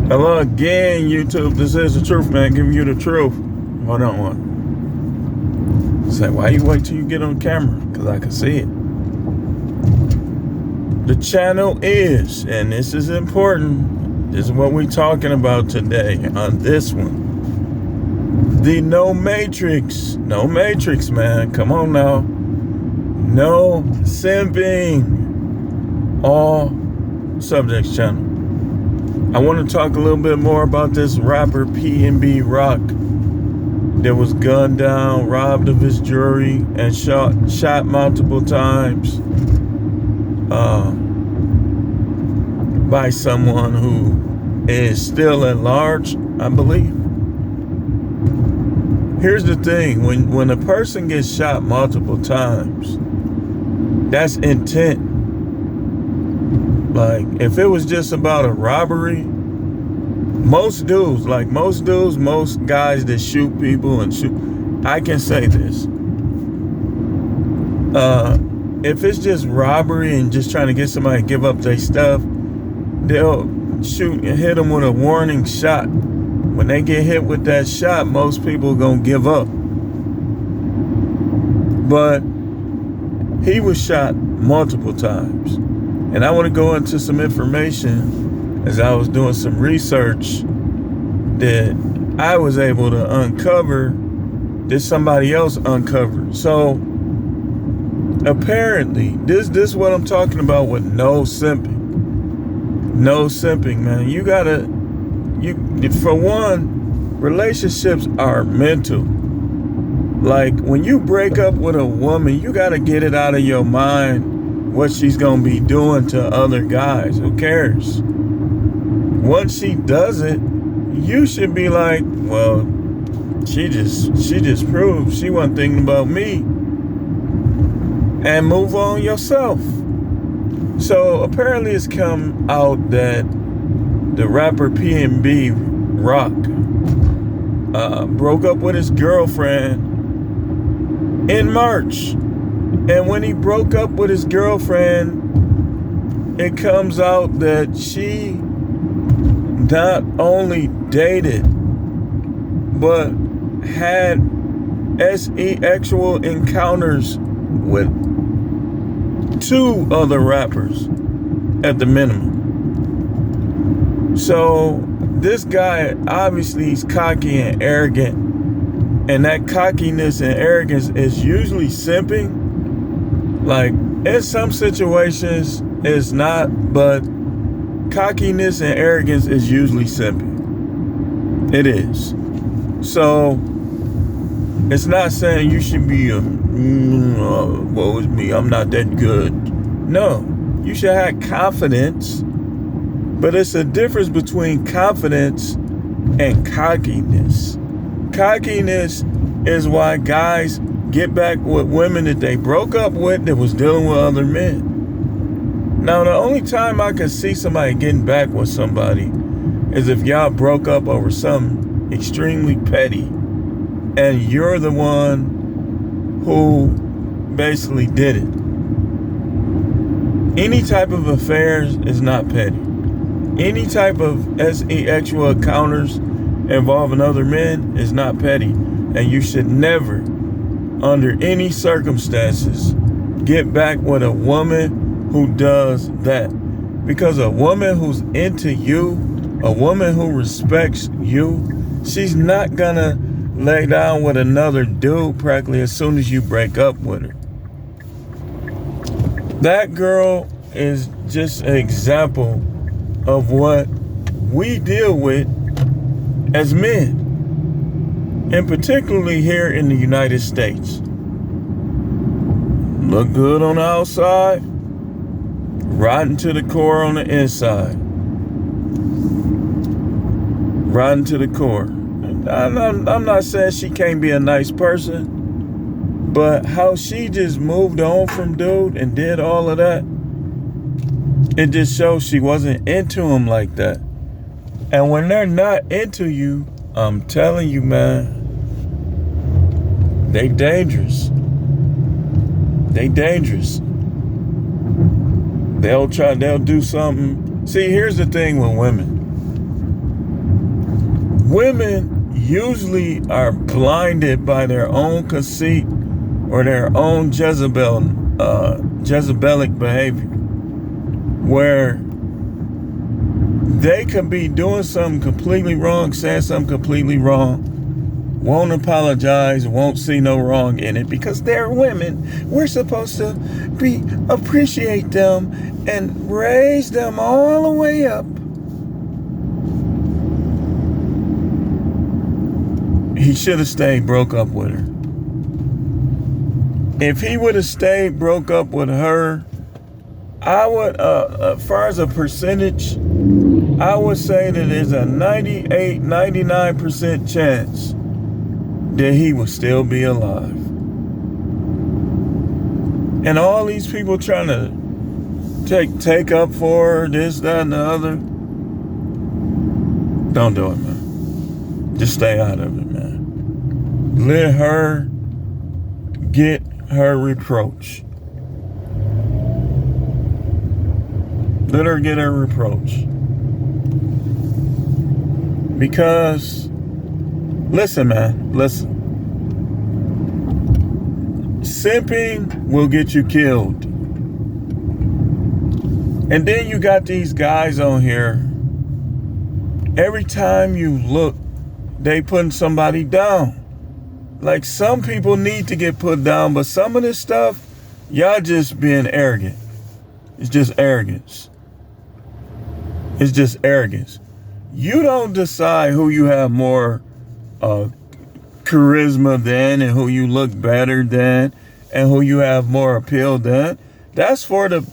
Hello again, YouTube. This is the truth, man. Giving you the truth. Hold on one. Say, why you wait till you get on camera? Because I can see it. The channel is, and this is important, this is what we're talking about today on this one. The no matrix. No matrix, man. Come on now. No simping. All subjects channel. I want to talk a little bit more about this rapper Pnb Rock that was gunned down, robbed of his jewelry, and shot multiple times by someone who is still at large, I believe. Here's the thing, when a person gets shot multiple times, that's intent. Like, if it was just about a robbery, most guys that shoot people I can say this. If it's just robbery and just trying to get somebody to give up their stuff, they'll shoot and hit them with a warning shot. When they get hit with that shot, most people gonna give up. But he was shot multiple times. And I want to go into some information as I was doing some research that I was able to uncover that somebody else uncovered. So apparently, this is what I'm talking about with no simping. No simping, man. For one, relationships are mental. Like, when you break up with a woman, you got to get it out of your mind what she's gonna be doing to other guys. Who cares? Once she does it, you should be like, well, she just proved she wasn't thinking about me, and move on yourself. So apparently it's come out that the rapper Pnb Rock broke up with his girlfriend in March. And when he broke up with his girlfriend, it comes out that she not only dated, but had sexual encounters with 2 other rappers at the minimum. So this guy, obviously, he's cocky and arrogant. And that cockiness and arrogance is usually simping. Like, in some situations, it's not, but cockiness and arrogance is usually simping. It is. So, it's not saying you should be woe is me, I'm not that good. No, you should have confidence, but it's a difference between confidence and cockiness. Cockiness is why guys get back with women that they broke up with that was dealing with other men. Now, the only time I can see somebody getting back with somebody is if y'all broke up over something extremely petty and you're the one who basically did it. Any type of affairs is not petty. Any type of sexual encounters involving other men is not petty. And you should never, under any circumstances, get back with a woman who does that. Because a woman who's into you, a woman who respects you, she's not gonna lay down with another dude practically as soon as you break up with her. That girl is just an example of what we deal with as men. And particularly here in the United States. Look good on the outside, rotten to the core on the inside. Rotten to the core. I'm not saying she can't be a nice person, but how she just moved on from dude and did all of that, it just shows she wasn't into him like that. And when they're not into you, I'm telling you, man, they dangerous. They dangerous. They'll do something. See, here's the thing with women. women usually are blinded by their own conceit or their own Jezebelic behavior, where they could be doing something completely wrong, saying something completely wrong, won't apologize, won't see no wrong in it because they're women. We're supposed to appreciate them and raise them all the way up. He should have stayed broke up with her. If he would have stayed broke up with her, I would, as far as a percentage, I would say that there's a 98, 99% chance that he would still be alive. And all these people trying to take up for her, this, that, and the other, don't do it, man. Just stay out of it, man. Let her get her reproach. Let her get her reproach. Because, listen, man, listen. Simping will get you killed. And then you got these guys on here. Every time you look, they putting somebody down. Like, some people need to get put down, but some of this stuff, y'all just being arrogant. It's just arrogance. It's just arrogance. You don't decide who you have more charisma than, and who you look better than, and who you have more appeal than. That's for the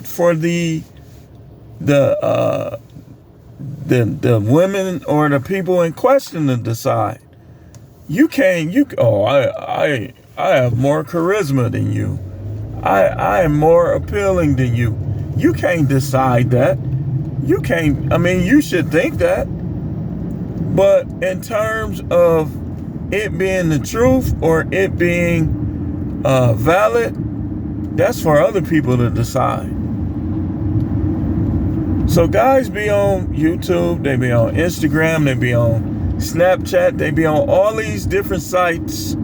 women or the people in question to decide. You can't. I have more charisma than you. I am more appealing than you. You can't decide that. You can't. I mean, you should think that. But in terms of it being the truth or it being valid, that's for other people to decide. So guys be on YouTube, they be on Instagram, they be on Snapchat, they be on all these different sites,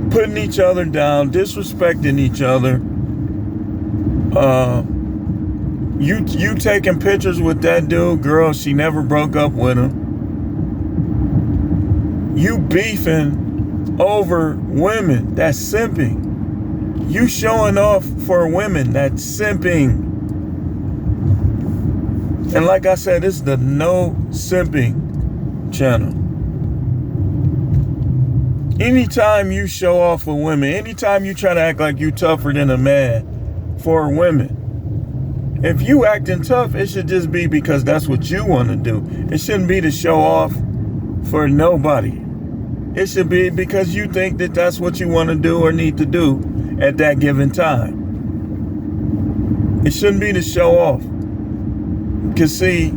putting each other down, disrespecting each other. You taking pictures with that dude, girl, she never broke up with him. You beefing over women, that's simping. You showing off for women, that's simping. And like I said, this is the no simping channel. Anytime you show off for women, anytime you try to act like you tougher than a man for women, if you acting tough, it should just be because that's what you want to do. It shouldn't be to show off for nobody. It should be because you think that that's what you want to do or need to do at that given time. It shouldn't be to show off. Because see,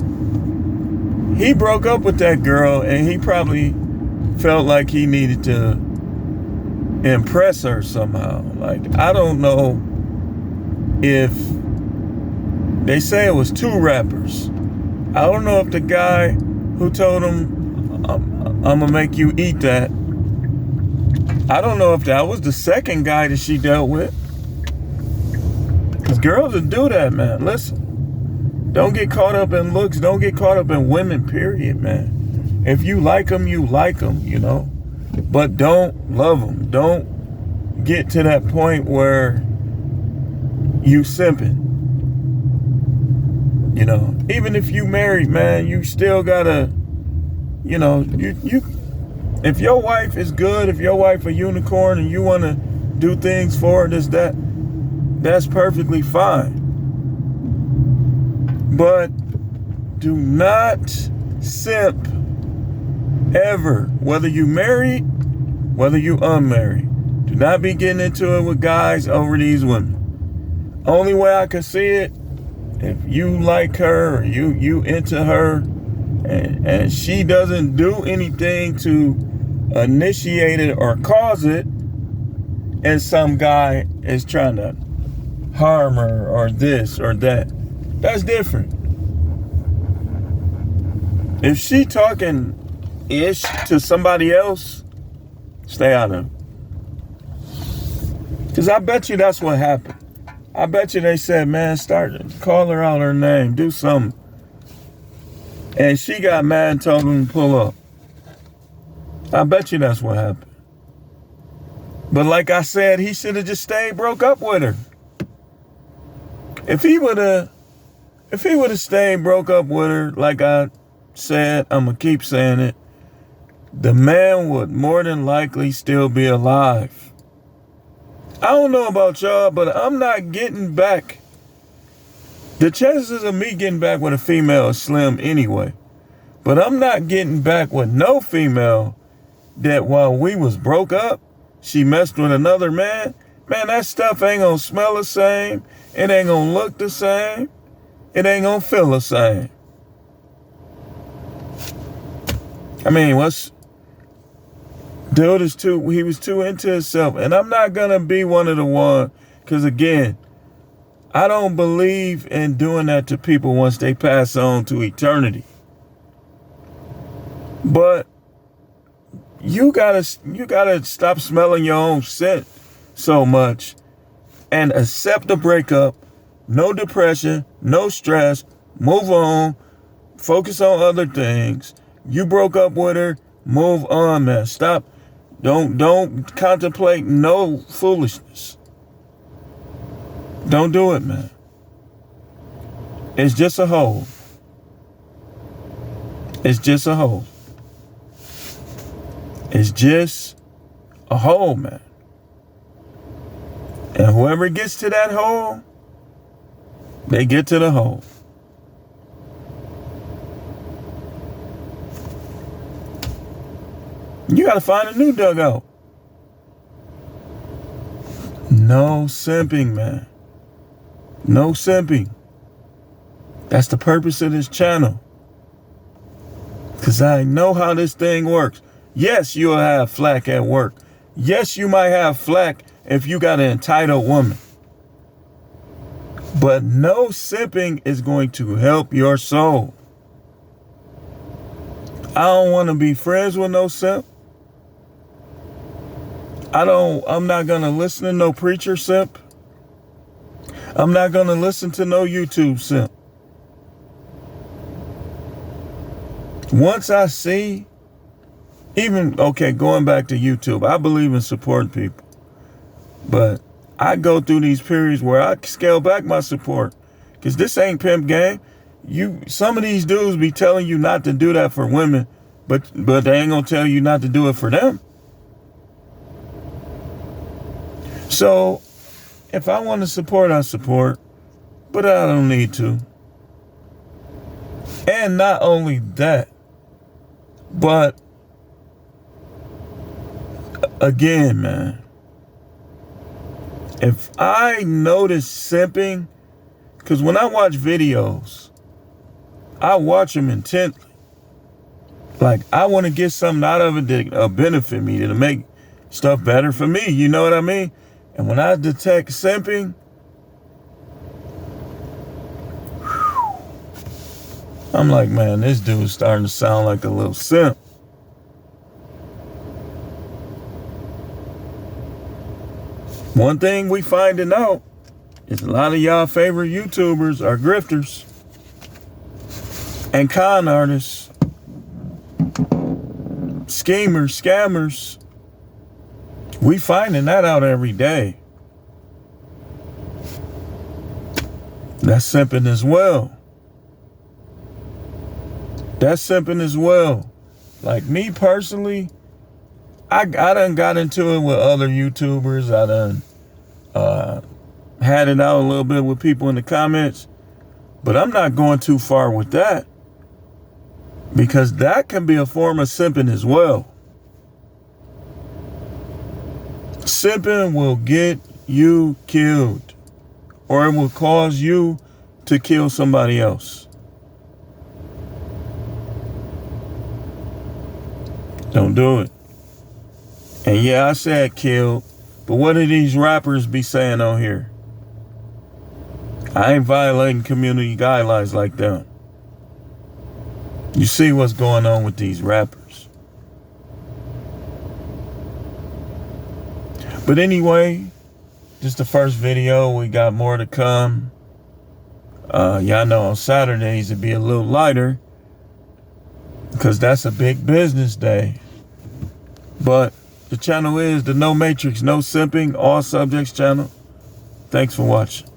he broke up with that girl and he probably felt like he needed to impress her somehow. Like, I don't know if they say it was 2 rappers. I don't know if the guy who told him, I'm gonna make you eat that, I don't know if that was the second guy that she dealt with. Because girls will do that, man. Listen. Don't get caught up in looks. Don't get caught up in women, period, man. If you like them, you like them, you know. But don't love them. Don't get to that point where you simping. You know, even if you married, man, you still gotta, you know, you if your wife is good, if your wife a unicorn and you wanna do things for her, that's perfectly fine. But do not simp ever, whether you married, whether you unmarried. Do not be getting into it with guys over these women. Only way I can see it, if you like her or you into her and she doesn't do anything to initiate it or cause it, and some guy is trying to harm her or this or that, that's different. If she talking ish to somebody else, stay out of it. Because I bet you that's what happened. I bet you they said, man, call her out her name, do something. And she got mad and told him to pull up. I bet you that's what happened. But like I said, he should have just broke up with her. If he would have broke up with her, like I said, I'm going to keep saying it, the man would more than likely still be alive. I don't know about y'all, but I'm not getting back. The chances of me getting back with a female is slim anyway. But I'm not getting back with no female that while we was broke up, she messed with another man. Man, that stuff ain't gonna smell the same. It ain't gonna look the same. It ain't gonna feel the same. I mean, he was too into himself. And I'm not gonna be one of the ones, because again, I don't believe in doing that to people once they pass on to eternity. But you gotta stop smelling your own scent so much and accept the breakup. No depression, no stress, move on, focus on other things. You broke up with her, move on, man. Stop. Don't contemplate no foolishness. Don't do it, man. It's just a hole. It's just a hole. It's just a hole, man. And whoever gets to that hole, they get to the hole. You got to find a new dugout. No simping, man. No simping. That's the purpose of this channel. Because I know how this thing works. Yes, you'll have flack at work. Yes, you might have flack if you got an entitled woman. But no simping is going to help your soul. I don't want to be friends with no simp. I'm not going to listen to no preacher simp. I'm not going to listen to no YouTube simp. Once I see, going back to YouTube, I believe in supporting people. But I go through these periods where I scale back my support. Because this ain't pimp game. Some of these dudes be telling you not to do that for women, but they ain't going to tell you not to do it for them. So, if I want to support, I support. But I don't need to. And not only that, but again, man, if I notice simping, because when I watch videos, I watch them intently. Like, I want to get something out of it that'll benefit me, that'll make stuff better for me. You know what I mean? And when I detect simping, I'm like, man, this dude's starting to sound like a little simp. One thing we finding out is a lot of y'all favorite YouTubers are grifters and con artists, schemers, scammers. We finding that out every day. That's simping as well. That's simping as well. Like me personally, I done got into it with other YouTubers. I done had it out a little bit with people in the comments. But I'm not going too far with that. Because that can be a form of simping as well. Simping will get you killed. Or it will cause you to kill somebody else. Don't do it. And yeah, I said killed. But what do these rappers be saying on here? I ain't violating community guidelines like them. You see what's going on with these rappers. But anyway, this is the first video. We got more to come. Y'all know on Saturdays it'd be a little lighter because that's a big business day. But the channel is the No Matrix, No Simping, All Subjects channel. Thanks for watching.